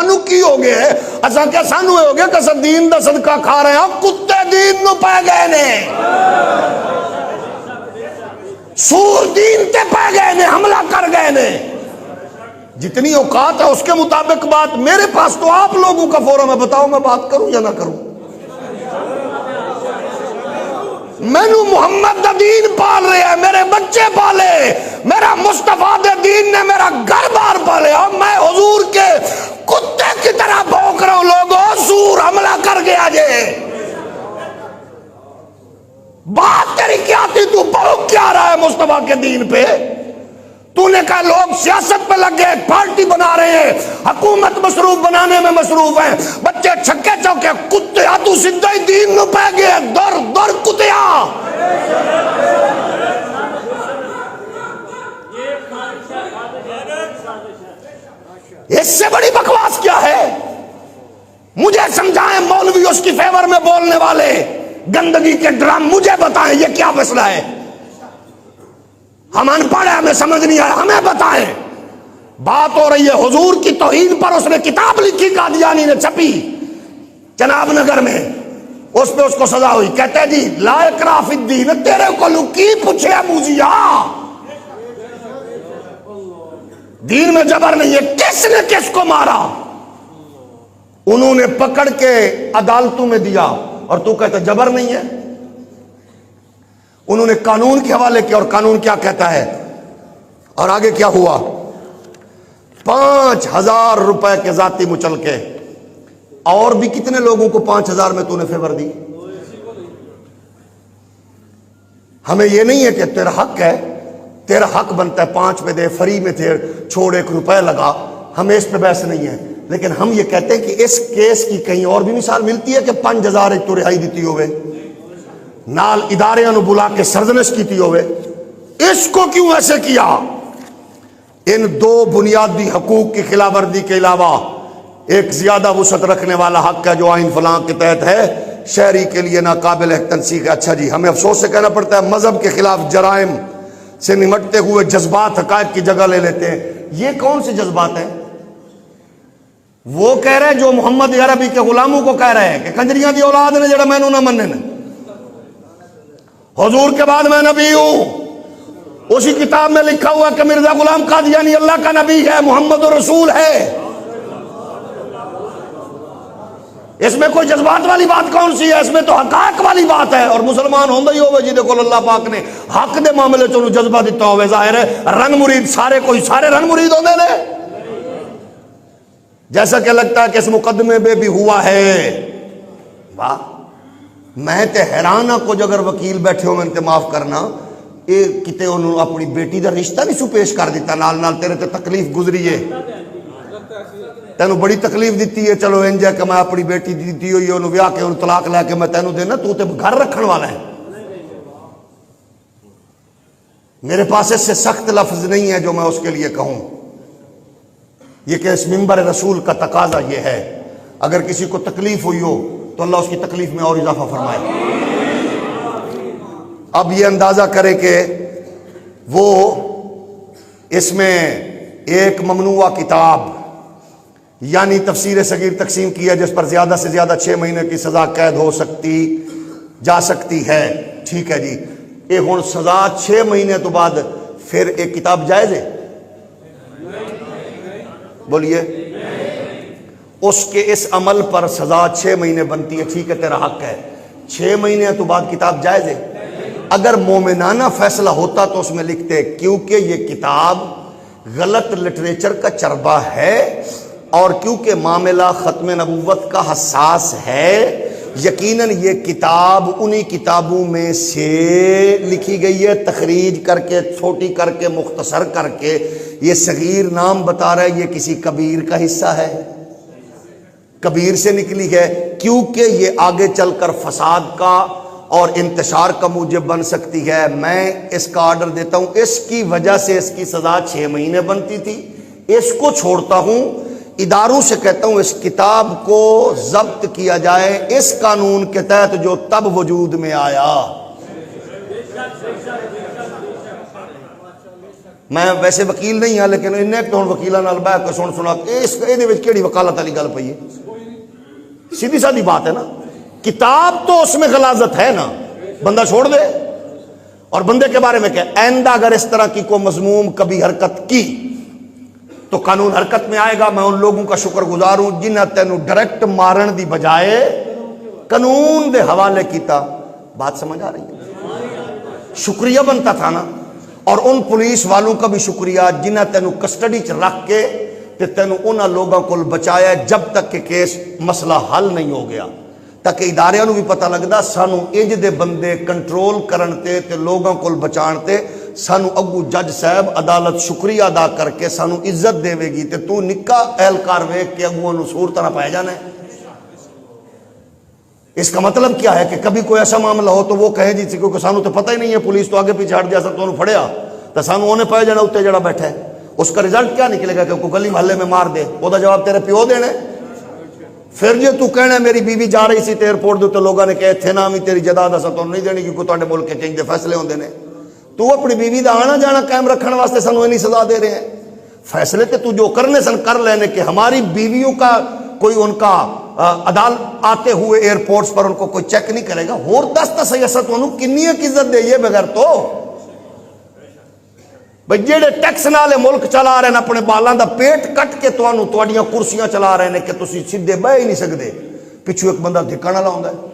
سانو کی ہو گیا ہے؟ اساں کیا سانو ہو گیا کہ دین دا صدقہ کھا رہے ہیں؟ کتے دین نو پہ گئے نے، سور دین تے پہ گئے نے، حملہ کر گئے نے۔ جتنی اوقات ہے اس کے مطابق بات میرے پاس تو آپ لوگوں کا فورم ہے، بتاؤ میں بات کروں یا نہ کروں؟ مینو محمد دا دین پال رہے ہیں، میرے بچے پالے، میرا مصطفیٰ دے دین نے میرا گھر بار پالے، اور میں حضور کے کتے کی طرح بھونک رہا ہوں۔ لوگوں سور حملہ کر گیا جے، بات تیری کیا تھی؟ تو بھونک کیا رہا ہے مصطفیٰ کے دین پہ؟ تو نے کہا لوگ سیاست پہ لگ گئے، پارٹی بنا رہے ہیں، حکومت مصروف بنانے میں مصروف ہیں، بچے چھکے چوکے، کتیا تو سدھا ہی دین نو پہ گئے، در در کتیا۔ اس سے بڑی بکواس کیا ہے؟ مجھے سمجھائیں مولوی اس کی فیور میں بولنے والے گندگی کے ڈرام، مجھے بتائیں یہ کیا مسئلہ ہے؟ ہم ان پڑھ ہیں، ہمیں سمجھ نہیں آیا، ہمیں بتائیں۔ بات ہو رہی ہے حضور کی توہین پر، اس نے کتاب لکھی، قادیانی نے چھپی جناب نگر میں، اس پہ اس کو سزا ہوئی۔ کہتے ہیں جی لا اکراہ فی الدین، تیرے کو لکی پوچھے موزیا، دین میں جبر نہیں ہے۔ کس نے کس کو مارا؟ انہوں نے پکڑ کے عدالتوں میں دیا، اور تو کہتا جبر نہیں ہے۔ انہوں نے قانون کے حوالے کیا، اور قانون کیا کہتا ہے؟ اور آگے کیا ہوا؟ 5,000 روپے کے ذاتی مچلکے، اور بھی کتنے لوگوں کو 5,000 میں تو نے فیور دی؟ ہمیں یہ نہیں ہے کہ تیرا حق ہے، تیرا حق بنتا ہے 5 پہ دے، فری میں تھے چھوڑ 1 روپے لگا، ہمیں اس پہ بحث نہیں ہے، لیکن ہم یہ کہتے ہیں کہ اس کیس کی کہیں اور بھی مثال ملتی ہے کہ 5,000 ایک تو رہائی دیتی ہوئے، نال ادارے انو بلا کے سرزنش کیتی ہوئے، اس کو کیوں ایسے کیا؟ ان 2 بنیادی حقوق کی خلاف ورزی کے علاوہ ایک زیادہ وسعت رکھنے والا حق ہے جو آئین فلاں کے تحت ہے، شہری کے لیے ناقابل تنسیق ہے۔ اچھا جی، ہمیں افسوس سے کہنا پڑتا ہے مذہب کے خلاف جرائم سے نمٹتے ہوئے جذبات حقائق کی جگہ لے لیتے ہیں۔ یہ کون سے جذبات ہیں؟ وہ کہہ رہے ہیں جو محمد عربی کے غلاموں کو کہہ رہے ہیں کہ کنجریاں دی اولاد نے جڑا مینوں نہ مننے، حضور کے بعد میں نبی ہوں۔ اسی کتاب میں لکھا ہوا کہ مرزا غلام قادیانی اللہ کا نبی ہے، محمد رسول ہے۔ اس میں کوئی جذبات والی بات کون سی ہے؟ اس میں تو حقائق والی بات ہے، اور مسلمان ہوندہ ہی ہوئے جی دیکھو اللہ پاک نے حق دے معاملے چونو جذبہ دیتا ہوئے، ظاہر ہے رن مرید سارے کوئی سارے رن مرید ہوندے نے، جیسا کہ لگتا ہے کہ اس مقدمے میں بھی ہوا ہے۔ واہ، میں تے حیرانہ کو جو اگر وکیل بیٹھے ہو میں انتے معاف کرنا، اے کتے انہوں اپنی بیٹی دا رشتہ نہیں سو پیش کر دیتا، نال نال تیرے تے تکلیف گزری ہے، تینوں بڑی تکلیف دیتی ہے، چلو انجا کہ میں اپنی بیٹی دیتی ہوئی انہوں بیاہ کے انہوں طلاق لے کے میں تینوں دینا، تو تے گھر رکھن والا ہے۔ میرے پاس اس سے سخت لفظ نہیں ہے جو میں اس کے لیے کہوں، یہ کہ اس منبر رسول کا تقاضا یہ ہے، اگر کسی کو تکلیف ہوئی ہو تو اللہ اس کی تکلیف میں اور اضافہ فرمائے۔ اب یہ اندازہ کرے کہ وہ اس میں ایک ممنوعہ کتاب یعنی تفسیر صغیر تقسیم کی ہے جس پر زیادہ سے زیادہ 6 مہینے کی سزا قید ہو سکتی جا سکتی ہے، ٹھیک ہے جی، یہ ہن سزا 6 مہینے تو بعد پھر ایک کتاب جائز ہے؟ بولیے، اس کے اس عمل پر سزا 6 مہینے بنتی ہے، ٹھیک ہے تیرا حق ہے، 6 مہینے تو بعد کتاب جائز ہے؟ اگر مومنانہ فیصلہ ہوتا تو اس میں لکھتے کیونکہ یہ کتاب غلط لٹریچر کا چربہ ہے اور کیونکہ معاملہ ختم نبوت کا حساس ہے، یقیناً یہ کتاب انہی کتابوں میں سے لکھی گئی ہے، تخریج کر کے چھوٹی کر کے مختصر کر کے، یہ صغیر نام بتا رہا ہے، یہ کسی کبیر کا حصہ ہے، کبیر سے نکلی ہے، کیونکہ یہ آگے چل کر فساد کا اور انتشار کا موجب بن سکتی ہے، میں اس کا آرڈر دیتا ہوں، اس کی وجہ سے اس کی سزا 6 مہینے بنتی تھی، اس کو چھوڑتا ہوں، اداروں سے کہتا ہوں اس کتاب کو ضبط کیا جائے اس قانون کے تحت جو تب وجود میں آیا۔ میں ویسے وکیل نہیں ہاں لیکن انہیں تو وکیلاں نال بیٹھ کے سنا کیڑی وکالت والی گل پئی ہے؟ سیدھی سادھی بات ہے نا. کتاب تو اس میں غلاظت ہے نا, بندہ چھوڑ دے. اور بندے کے بارے میں کیا, آئندہ اگر اس طرح کی کوئی مذموم کبھی حرکت کی تو قانون حرکت میں آئے گا. میں ان لوگوں کا شکر گزار ہوں جنہیں تینوں ڈائریکٹ مارن دی بجائے قانون دے حوالے کیتا. بات سمجھ آ رہی ہے؟ شکریہ بنتا تھا نا. اور ان پولیس والوں کا بھی شکریہ جنہیں تینوں کسٹڈی چ رکھ کے تے تینوں انہاں لوگوں کو بچایا جب تک کہ کیس مسئلہ حل نہیں ہو گیا, تاکہ اداریاں نو بھی پتہ لگدا سانو انج دے بندے کنٹرول کرن تے لوگاں کو بچان تے سانو اگو جج صاحب عدالت شکریہ ادا کر کے سانو عزت دے گی تے تو نکا اہلکار ویکھ کے اگو نو سور طرح پائے جانا ہے. اس کا مطلب کیا ہے کہ کبھی کوئی ایسا معاملہ ہو تو وہ کہے جی کیونکہ سانو تو پتہ ہی نہیں ہے, پولیس تو آگے پیچھے ہٹ گیا سر تو انہوں پھڑیا تو سانو انہیں پائے جانا اتنے جڑا بیٹھا ہے. اس کا رزلٹ کیا نکلے گا کہ کوئی گلی محلے میں مار دے, وہ دا جواب تیرے پیو دینا ہے. پھر جی تو کہنا ہے میری بیوی جا رہی سی تے ایئرپورٹ دے تو لوگوں نے کہے تھے نا بھی تیری جائیداد اساں تو نہیں دینی کیونکہ تواڈے ملک کے چنج دے فیصلے ہوندے نے. تو اپنی بیوی دا آنا جانا قائم رکھنے واسطے سانو اتنی سزا دے رہے ہیں. فیصلے تے تو جو کرنے سن کر لینے کہ ہماری بیویوں کا کوئی ان کا عدالت آتے ہوئے ایئرپورٹس پر ان کو کوئی چیک نہیں کرے گا. اور دس صحیح اساں تانوں کنی عزت دئیے بغیر تو بھئی جڑے ٹیکس نالے ملک چلا رہے ہیں اپنے بالاں دا پیٹ کٹ کے تانوں تواڈیاں کرسیاں چلا رہے ہیں کہ تسی سیدھے بہ ہی نہیں سکدے. پچھو ایک بندہ دھکا نال آوندا ہے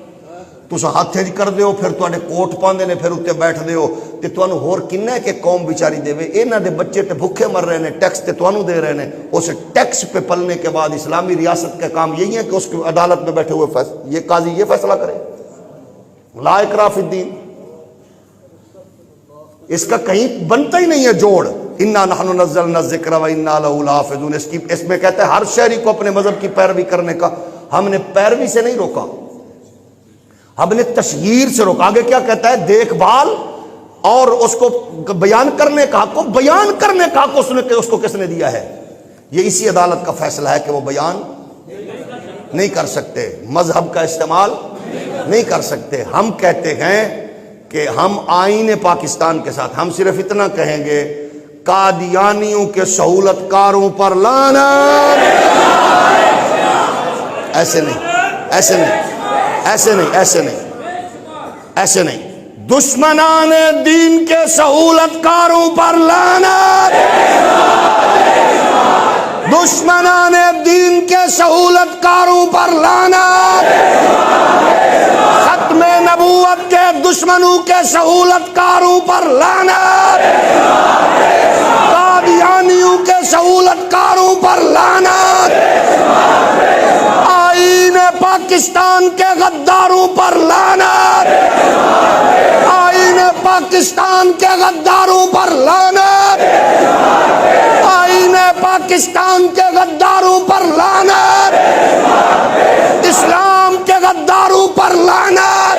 تساں ہاتھ وچ کر دیو پھر تواڈے کوٹ پاندے نے پھر اتنے بیٹھ دیو تے تانوں ہور کنا ہے کہ قوم بیچاری دے. انہاں دے بچے تے بھوکے مر رہے ہیں, ٹیکس تے تانوں دے رہے ہیں. اس ٹیکس پہ پلنے کے بعد اسلامی ریاست کا کام یہی ہے کہ اس کی عدالت میں بیٹھے ہوئے یہ قاضی یہ فیصلہ کرے. لا اکراہ فی الدین, اس کا کہیں بنتا ہی نہیں ہے جوڑ. انا نحن نزلنا الذکر و انا لہ لحافظون. اس میں کہتا ہے ہر شہری کو اپنے مذہب کی پیروی کرنے کا. ہم نے پیروی سے نہیں روکا, ہم نے تشہیر سے روکا. آگے کیا کہتا ہے, دیکھ بھال اور اس کو بیان کرنے کا حق, کو بیان کرنے کا حق اس کو کس نے دیا ہے؟ یہ اسی عدالت کا فیصلہ ہے کہ وہ بیان نہیں کر سکتے, مذہب کا استعمال نہیں کر سکتے. ہم کہتے ہیں کہ ہم آئین پاکستان کے ساتھ ہم صرف اتنا کہیں گے, قادیانیوں کے سہولت کاروں پر لعنت. ایسے نہیں, ایسے نہیں, ایسے نہیں, ایسے نہیں, ایسے نہیں. دشمنان دین کے سہولت کاروں پر لعنت. دشمنان دین کے سہولت کاروں پر لعنت. ختم نبوت کے دشمنوں کے سہولت کاروں پر لعنت. قادیانیوں کے سہولت کاروں پر لعنت. آئین پاکستان کے غداروں پر لعنت. آئین پاکستان کے غداروں پر لعنت. آئین پاکستان کے غداروں پر لعنت. اسلام کے غداروں پر لعنت.